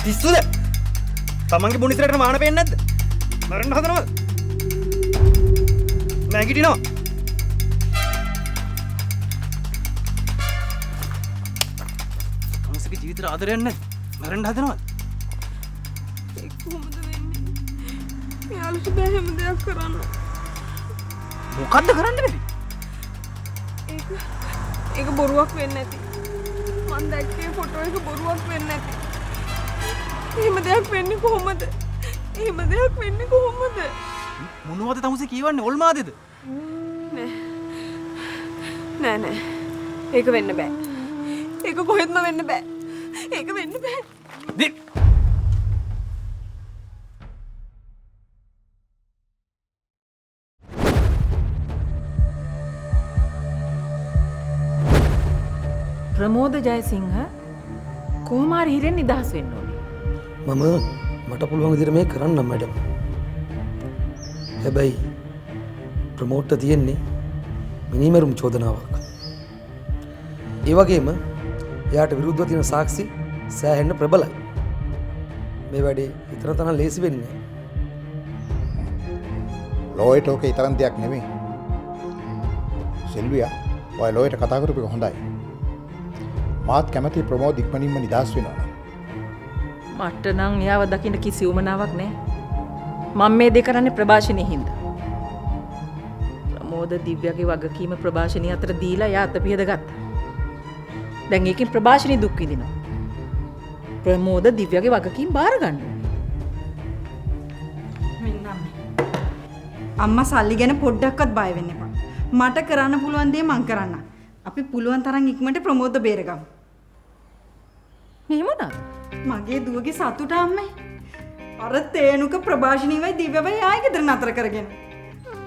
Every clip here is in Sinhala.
පිස්සුද? තමන්ගේ බුනිසරට මාන පේන්නේ නැද්ද? මරන්න හදනවද? නැගිටිනවා. තමන්ගේ ජීවිතේට ආදරයක් නැද්ද? මරන්න හදනවද? ඒක කොහොමද වෙන්නේ? මෙයාලට බෑ හැම දෙයක් කරන්න. මොකද්ද කරන්න බැරි? ඒක බොරුවක් වෙන්නේ නැති. මං දැක්කේ ෆොටෝ එක බොරුවක් වෙන්නේ නැති. එහෙම දෙයක් වෙන්නේ කොහොමද? එහෙම දෙයක් වෙන්නේ කොහොමද? මොනවද තමුසේ කියවන්නේ? ඔල්මාදේද? නෑ. ඒක වෙන්න බෑ. ඒක කොහෙත්ම වෙන්න බෑ. ඒක වෙන්න බෑ. ප්‍රමෝද ජයසිංහ කොහොම හරි හිරෙන් නිදහස් වෙන්න ඕනේ. මට පුළුවන් විදිහට මේක කරන්න මැඩම්. හැබැයි ප්‍රමෝට්ට තියෙන්නේ මිනිමරුම් චෝදනාවක්. ඒ වගේම එයාට විරුද්ධව තියෙන සාක්ෂි සෑහෙන්න ප්‍රබලයි. මේ වැඩේ ඊතර තරම් ලේසි වෙන්නේ නැහැ. ලෝයට ඕකේ ඊතරම් දෙයක් නෙමෙයි. සිල්වියා ඔය ලෝයට කතා කරපු එක හොඳයි. මාත් කැමති ප්‍රමෝද් ඉක්මනින්ම නිදහස් වෙනවා. මට නම් එයාව දකින්න කිසි උමනාවක් නැහැ. මම මේ දෙක කරන්නේ ප්‍රභාෂණයේ හින්දා. ප්‍රමෝද දිව්‍යගේ වගකීම ප්‍රභාෂණී අතර දීලා එයා අතපියද ගත්තා. දැන් ඒකෙන් ප්‍රභාෂණී දුක් විඳිනවා. ප්‍රමෝද දිව්‍යගේ වගකීම් බාර ගන්නවා. අම්මා සල්ලි ගැන පොඩ්ඩක්වත් බය වෙන්න එපා. මට කරන්න පුළුවන් දේ මං කරන්න. අපි පුළුවන් තරම් ඉක්මනට ප්‍රමෝද බේරගමු. මෙහෙම නේද? මගේ දුවගේ සතුට අම්මේ. අර තේනුක ප්‍රභාෂණීවයි දිව්‍යවයි ආයෙ ගෙදර නතර කරගෙන.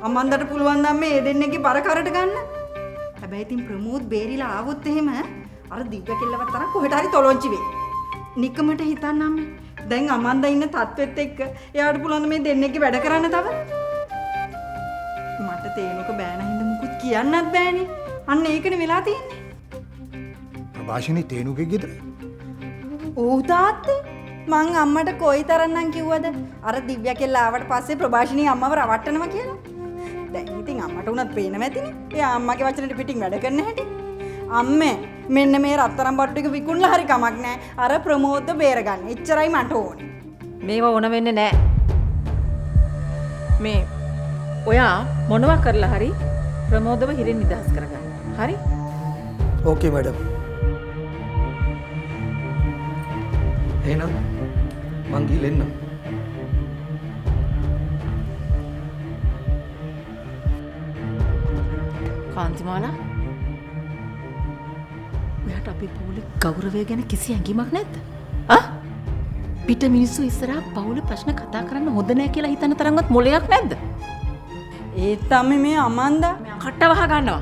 අම්මන්දට පුළුවන් නම් මේ දෙන්නේගේ බර කරට ගන්න. හැබැයි ඉතින් ප්‍රමෝද් බේරිලා ආවොත් එහෙම අර දිව්‍ය කෙල්ලවත් තරම් කොහෙට හරි තොලොංචි වෙයි. නිකමට හිතන්න අම්මේ. දැන් අමන්දා ඉන්න තත්වෙත් එක්ක එයාට පුළුවන් මේ දෙන්නේගේ වැඩ කරන්න තව. මට තේනුක බෑන හින්දා මුකුත් කියන්නත් බෑනේ. අන්න ඒකනේ වෙලා තියෙන්නේ. ප්‍රභාෂණී තේනුගේ ගෙදර. ඔව් තාත්තේ. මං අම්මට කොයි තරම්නම් කිව්වද අර දිව්‍ය කෙල්ල ආවට පස්සේ ප්‍රභාෂණී අම්මව රවට්ටනවා කියලා. දැන් ඉතින් අම්මට උනත් පේනව ඇතිනේ. එයා අම්මගේ වචනෙට පිටින් වැඩ කරන හැටි. අම්මේ මෙන්න මේ රත්තරන් බට්ටු ටික විකුණලා හරි කමක් නැහැ. අර ප්‍රමෝදව බේරගන්න. එච්චරයි මට ඕනේ. මේව ඕන වෙන්නේ නැහැ. මේ ඔයා මොනවා කරලා හරි ප්‍රමෝදව හිරෙන් නිදහස් කරගන්න. හරි? ඕකේ මැඩම්. එහෙනම් මං ගිහලා එන්නම්. කාන්තිමාලා ඔයාට අපේ පවුලේ ගෞරවය ගැන කිසි හැඟීමක් නැද්ද? පිට මිනිස්සු ඉස්සරහා පවුලේ ප්‍රශ්න කතා කරන්න හොඳ නැහැ කියලා හිතන තරම්වත් මොලයක් නැද්ද? ඒ තමයි මේ අමන්දා කට වහ ගන්නවා.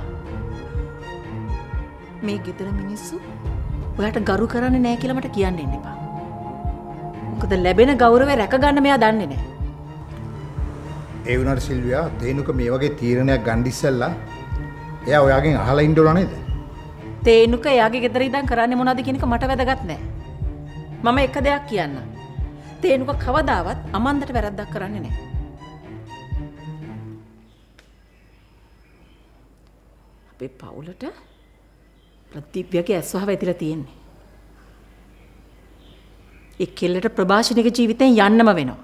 මේ ගෙදර මිනිස්සු ඔයාට ගරු කරන්නේ නැහැ කියලා මට කියන්න එන්න එපා. මොකද ලැබෙන ගෞරවය රැක ගන්න මෙයා දන්නේ නැහැ. ඒ වුණාට සිල්වියා තේනුක මේ වගේ තීරණයක් ගන්න ඉස්සෙල්ලා එයා ඔයාගෙන් අහලා ඉන්න ඕන නේද? තේනුක එයාගේ ගෙදර ඉඳන් කරන්නේ මොනවද කියන එක මට වැදගත් නැහැ. මම එක දෙයක් කියන්නම්. තේනුක කවදාවත් අමන්දට වැරද්දක් කරන්නේ නැහැ. අපේ පවුලට ප්‍රතිව්‍යගේ ඇස්වහ වැදිලා තියෙන්නේ. ඒ කෙල්ලට ප්‍රභාෂණික ජීවිතෙන් යන්නම වෙනවා.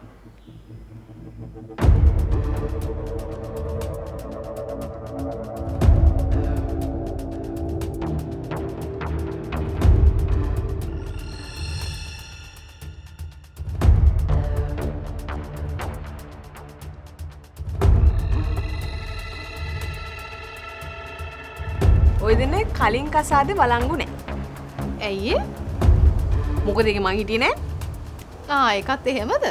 ඔය දෙන්නේ කලින් කසාදේ බලංගු නෑ. ඇයි ඒ? මොකද ඒක මං හිටියේ නෑ. ඒකත් එහෙමද?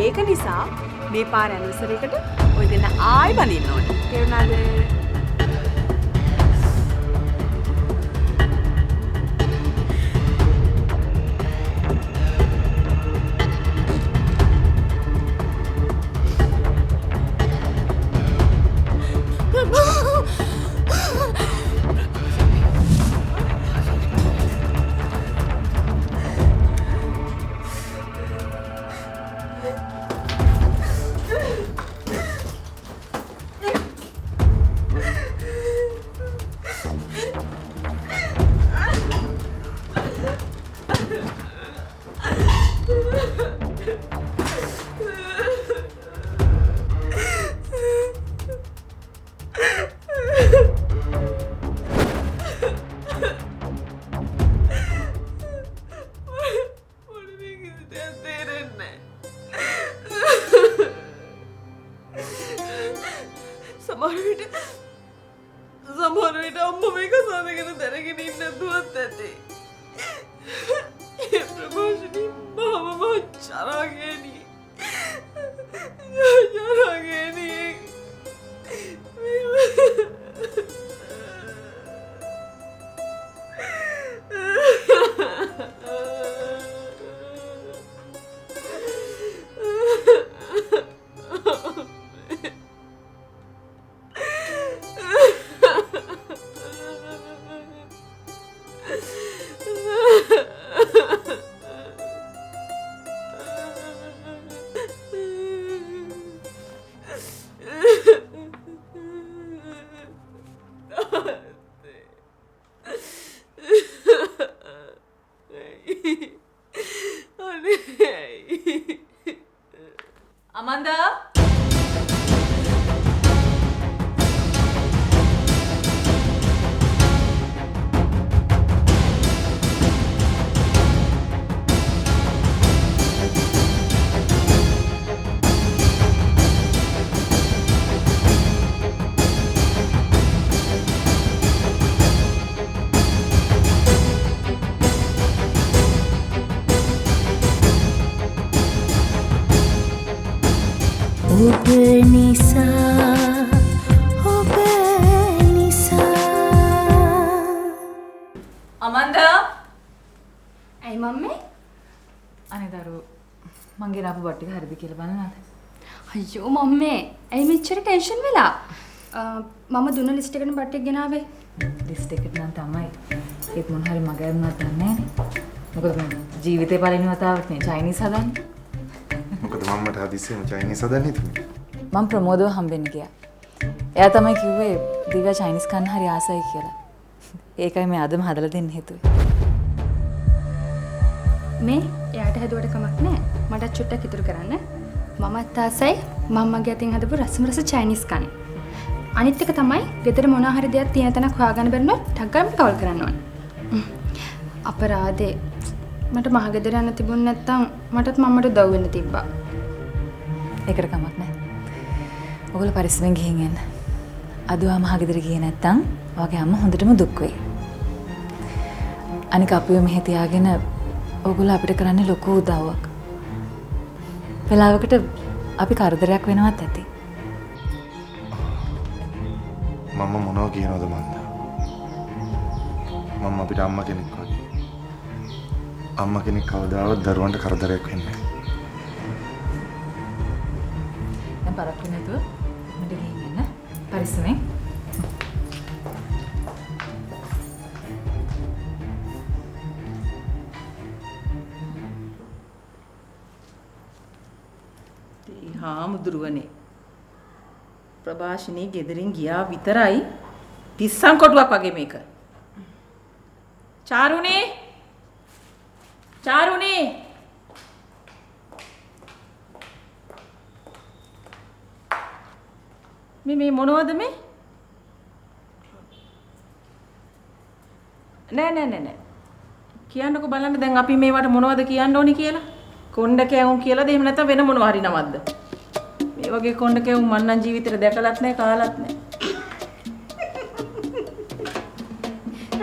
ඒක නිසා මේ පාර ඇනිවර්සරි එකට ඔය දෙන්න ආයි බඳින්න ඕනේ. තේරුණාද? සමහර විට අම්මා මේක සාදගෙන දැනගෙන ඉන්න දුවත් ඇති. ඒ ප්‍රභාෂණී මම චරාගේනි. චරාගේනි. ඔබ නිසා ඔබ නිසා අමන්දා ඇයි මම්මේ? අනේ දරුවෝ මං ගෙනාපු බත් ටික හරිද කියලා බලන්නද? අයියෝ මම්මේ ඇයි මෙච්චර ටෙන්ෂන් වෙලා? මම දුන්න ලිස්ට් එකකට බත් ටික ගෙනාවේ. ලිස්ට් එකට නම් තමයි. ඒත් මොන හරි මග ඇරුණාද දන්නේ නැහනේ. මොකද මම ජීවිතේ පළවෙනි වතාවට නේ චයිනීස් හදන්නේ. මොකද මම්මට හදිස්සියෙම චයිනීස් හදන්න හිතුනේ. මම ප්‍රමෝදව හම්බෙන්න ගියා. එයා තමයි කිව්වේ දිව්‍යා චයිනීස් කන්න හරි ආසයි කියලා. ඒකයි මේ අදම හදලා දෙන්න හිතුවේ. මේ එයාට හැදුවට කමක් නැහැ. මටත් චුට්ටක් ඉතුරු කරන්න. මමත් ආසයි මම්මගේ අතින් හදපු රසම රස චයිනීස් කන්න. අනිත් එක තමයි ගෙදර මොනවා හරි දෙයක් තියෙන තැනක් හොයාගන්න බැරිනොත් ටක් ගාලා කවල් කරන්න ඕන. අපරාධේ මට මහගෙදර යන්න තිබුණ නැත්තම් මටත් මම්මට උදව් වෙන්න තිබ්බා. ඒකට කමක් නැහැ. ඔයගොල්ලෝ පරිස්සමෙන් ගිහින් එන්න. අද ඔයා මහගෙදර ගියේ නැත්තම් ඔයාගේ අම්මා හොඳටම දුක් වෙයි. අනික අපිව මෙහෙ තියාගෙන ඔයගොල්ලෝ අපිට කරන්නේ ලොකු උදව්වක්. වෙලාවකට අපි කරදරයක් වෙනවත් ඇති. මම්ම මොනවා කියනවද මන්ද? මම අපිට අම්මා කෙනෙක් වගේ. අම්මා කෙනෙක් කවදාවත් දරුවන්ට කරදරයක් වෙන්නේ නැහැ. දැන් පරක්කු නැතුව මට ගිහින් එන්න. පරිස්සමෙන්. හාමුදුරුවනේ ප්‍රභාෂිනී ගෙදරින් ගියා විතරයි පිස්සන් කොටුවක් වගේ මේක. චාරුණී මේ මොනවද මේ? නෑ කියන්නකෝ බලන්න දැන් අපි මේවට මොනවද කියන්න ඕනි කියලා. කොණ්ඩ කැවුම් කියලාද එහෙම නැත්නම් වෙන මොනවා හරි නමක්ද? මේ වගේ කොණ්ඩ කැවුම් මන් නම් ජීවිතේට දැකලත් නැහැ කාලත් නැහැ.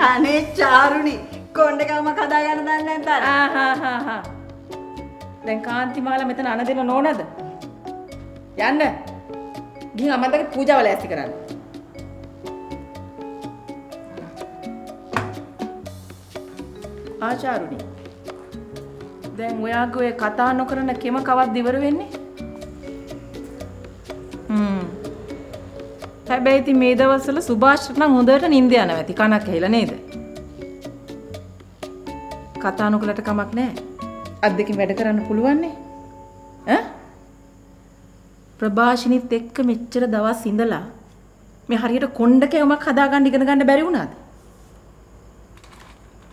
අනේ චාරුනි කොණ්ඩකමක් හදා ගන්න දන්නේ නැත්නම් දැන් කාන්තිමාලා මෙතන අන දෙන නෝනද? යන්න. ගිහින් අමන්දගේ පූජාව ලෑස්ති කරන්න. ආචාරුනි. දැන් ඔයාගේ ඔය කතා නොකරන කෙම කවද්ද ඉවර වෙන්නේ? හැබැයි ඉතින් මේ දවස්වල සුභාෂ්ට නම් හොඳට නිින්ද යනවා ඇති කනක් ඇහිලා නේද? කතා නොකලට කමක් නැහැ. අත් දෙකින් වැඩ කරන්න පුළුවන් නේ. ඈ? ප්‍රභාෂිනිත් එක්ක මෙච්චර දවස් ඉඳලා මේ හරියට කොණ්ඩ කැවුමක් හදාගන්න ඉගෙන ගන්න බැරි වුණාද?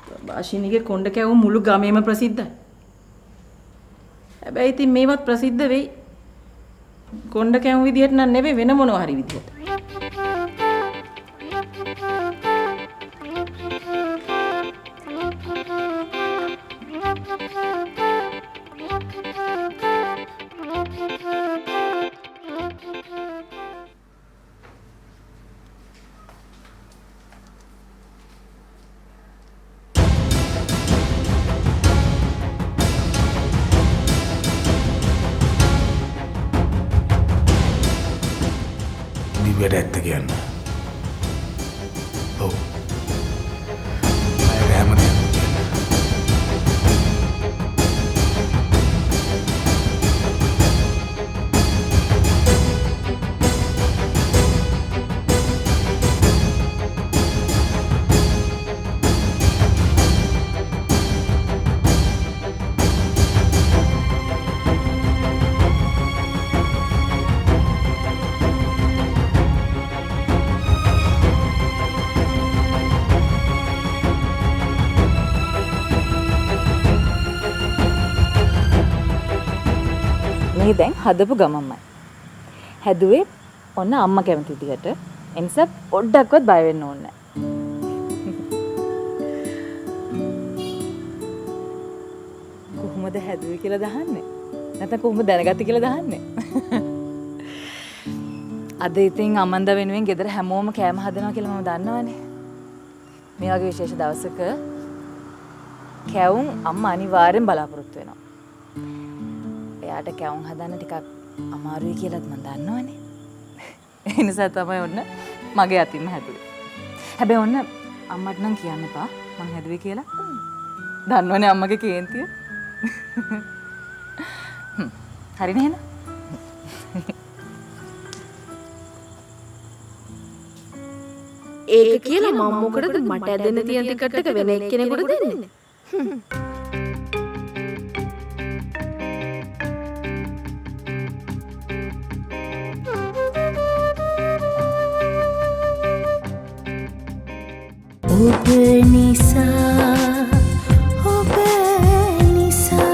ප්‍රභාෂිනිගේ කොණ්ඩ කැවුම මුළු ගමේම ප්‍රසිද්ධයි. හැබැයි ඉතින් මේවත් ප්‍රසිද්ධ වෙයි. කොණ්ඩ කැවුම් විදියට නම් නෙවෙයි වෙන මොනවා හරි විදියට. දිව්‍යට ඇත්ත කියන්න. ඔව්. මම හැමදේම කියන්න. මේ දැන් හදපු ගමන්මයි. හැදුවේ ඔන්න අම්මා කැමති විදිහට. ඒ නිසා පොඩ්ඩක්වත් බය වෙන්න ඕනේ නැහැ. කොහොමද හැදුවේ කියලා දහන්නේ? නැත්නම් කොහොමද දැනගත්තේ කියලා දහන්නේ? අද ඉතින් අමන්ද වෙනුවෙන් ගෙදර හැමෝම කෑම හදනවා කියලා මම දන්නවනේ. මේ වගේ විශේෂ දවසක කැවුම් අම්මා අනිවාර්යෙන් බලාපොරොත්තු වෙනවා. එයාට කැවුම් හදන්න ටිකක් අමාරුයි කියලාත් මම දන්නවනේ. ඒ නිසා තමයි ඔන්න මගේ අතින්ම හැදුවේ. හැබැයි ඔන්න අම්මට නම් කියන්න එපා මං හැදුවේ කියලා. දන්නවනේ අම්මගේ කේන්තිය. හරිනේ එහෙනම්. ඒක කියලා මම මොකටද මට ඇදෙන්න තියෙන ටිකට් එක වෙන එක්කෙනෙකුට දෙන්නේ? ඔබ නිසා ඔබ නිසා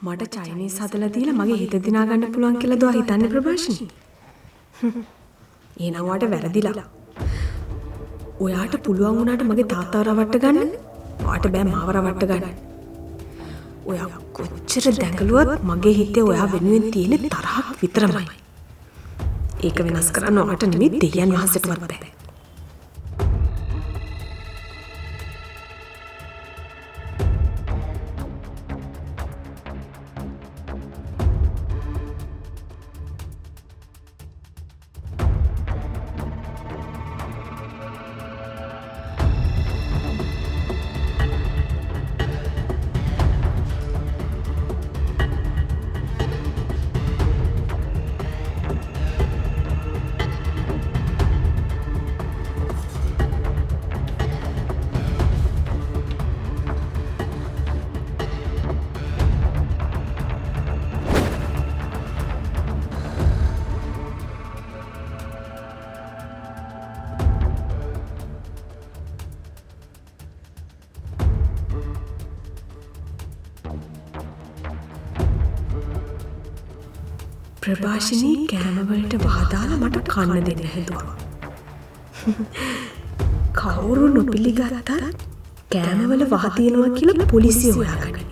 මට චයිනීස් හදලා දීලා මගේ හිත දිනා ගන්න පුළුවන් කියලා දෝ හිතන්නේ ප්‍රභාෂිනී. එහෙනම් වාට වැරදිලා. ඔයාට පුළුවන් වුණාට මගේ තාත්තා රවට්ට ගන්න. වාට බෑ මාව රවට්ට ගන්න. ඔයා කොච්චර දැඟලුවත් මගේ හිතේ ඔයා වෙනුවෙන් තියෙන තරහක් විතරමයි. ඒක වෙනස් කරන්න ඔයාට නෙමෙයි දෙයයන් වහන්සේටවත් බෑ. ප්‍රභාෂිනී කෑමවලට වහදාලා මට කන්න දෙන්න හැදුවා. කවුරු නොපිළිගත්තත් කෑමවල වහ තියෙනවා කියලා පොලිසිය හොයාගනි.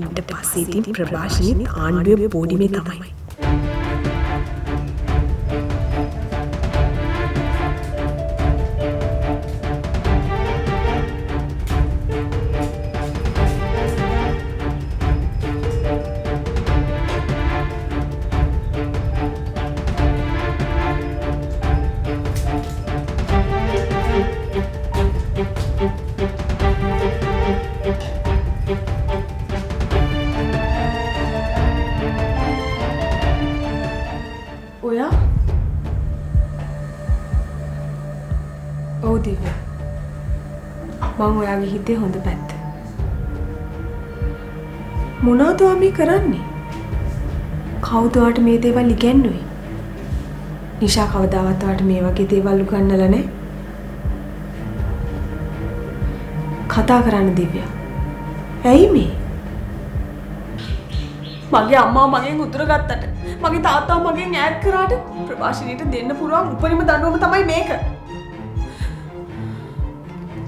ඊට පස්සේ ඉතින් ප්‍රභාෂිනී ආණ්ඩුවේ පොඩිමේ තමයි. ඔව් දිව්‍ය. මම ඔයාගේ හිතේ හොඳ පැත්ත. මොනවද මේ කරන්නේ? කවුද ඔයාට මේ දේවල් ඉගෙනුවේ? නිෂා කවදාවත් ඔයාට මේ වගේ දේවල් උගන්වලා නැහැ. කතා කරන්න දිව්‍ය. ඇයි මේ? මගේ අම්මා මගෙන් උදුර ගත්තට මගේ තාත්තා මගෙන් ඈත් කරාට ප්‍රභාෂිනීට දෙන්න පුළුවන් උපරිම දඬුවම තමයි මේක.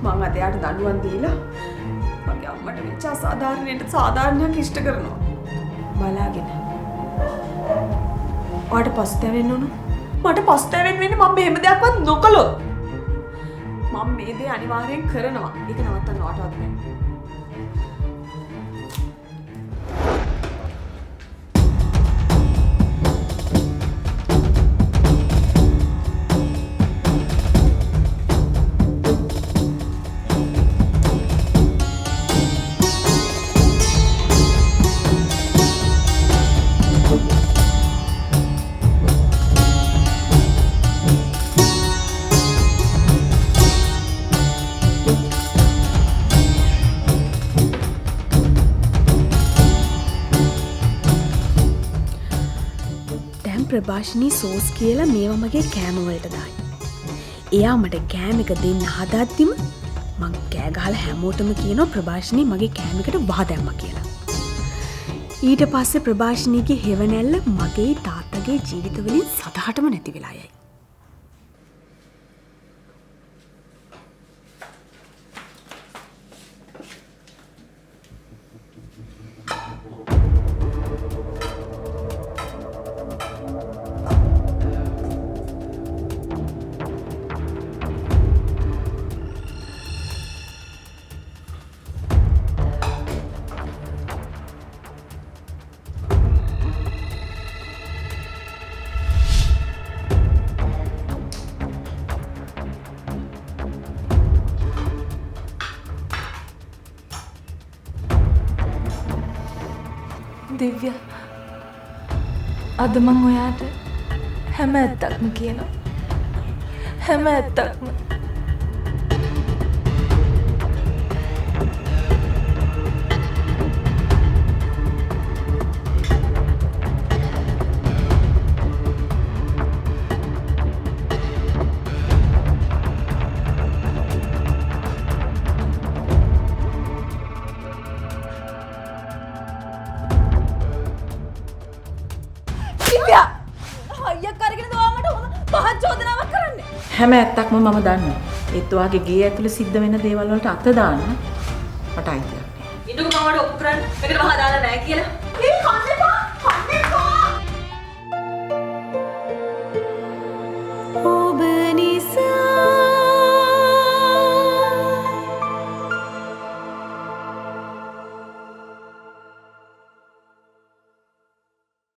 මං අද යාට දඬුවම් දීලා මගේ අම්මට වෙච්ච අසාධාරණයට සාධාරණයක් ඉෂ්ට කරනවා. බලාගෙන. ඔයාට පස්තැවෙන්න ඕන. මට පස්තැවෙන්න වෙන්නේ මම මෙහෙම දෙයක්වත් නොකළොත්. මම මේ දේ අනිවාර්යෙන් කරනවා. ඒක නවත්තන්න ඔයාටවත් බෑ. ප්‍රභාෂිනී සෝස් කියලා මේවා මගේ කෑම වලට දායි. එයා මට කෑම එක දෙන්න හදද්දිම මං කෑ ගහලා හැමෝටම කියනවා ප්‍රභාෂිනී මගේ කෑම එකට වහ දැම්මා කියලා. ඊට පස්සේ ප්‍රභාෂිනීගේ හෙවණැල්ල මගේ තාත්තගේ ජීවිතවලින් සදහටම නැති වෙලා යයි. දිව්‍ය අද මං ඔයාට හැම ඇත්තක්ම කියනවා. හැම ඇත්තක්ම. හැම ඇත්තක්ම මම දන්නවා. ඒත් ඔයාගේ ගේ ඇතුලේ සිද්ධ වෙන දේවල් වලට අත දාන්න මට අයිතියක් නෑ. ඉන්නකෝ මම ඔයාලට ඔප්පු කරන්න. මේකට මහා දාලා නැහැ කියලා. මේ කන්න එපා.